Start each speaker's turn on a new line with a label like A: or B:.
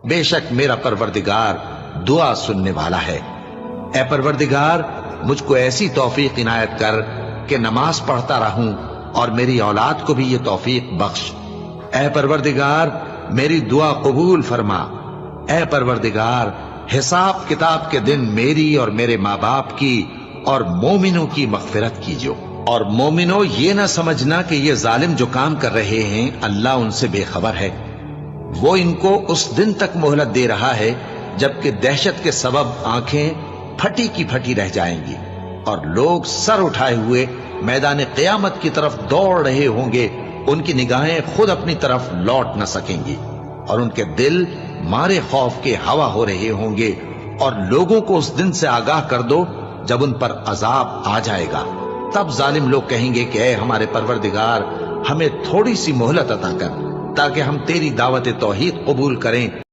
A: बेशक मेरा परवरदिगार दुआ सुनने वाला है। ए परवरदिगार, मुझको ऐसी तौफीक इनायत कर कि नमाज पढ़ता रहूं और मेरी औलाद को भी ये तौफीक बख्श। ए परवरदिगार, मेरी दुआ कबूल फरमा। ए परवरदिगार, हिसाब किताब के दिन मेरी और मेरे माँ बाप की और मोमिनों की मगफिरत कीजिए। और मोमिनो, ये ना समझना कि ये जालिम जो काम कर रहे हैं अल्लाह उनसे बेखबर है। वो इनको उस दिन तक मोहलत दे रहा है जबकि दहशत के सबब आंखें फटी की फटी रह जाएंगी और लोग सर उठाए हुए मैदान क़यामत की तरफ दौड़ रहे होंगे। उनकी निगाहें खुद अपनी तरफ लौट न सकेंगी और उनके दिल मारे खौफ के हवा हो रहे होंगे। और लोगों को उस दिन से आगाह कर दो जब उन पर अजाब आ जाएगा। तब जालिम लोग कहेंगे कि ऐ हमारे परवरदिगार, हमें थोड़ी सी मोहलत अता कर ताकि हम तेरी दावत तौहीद कबूल करें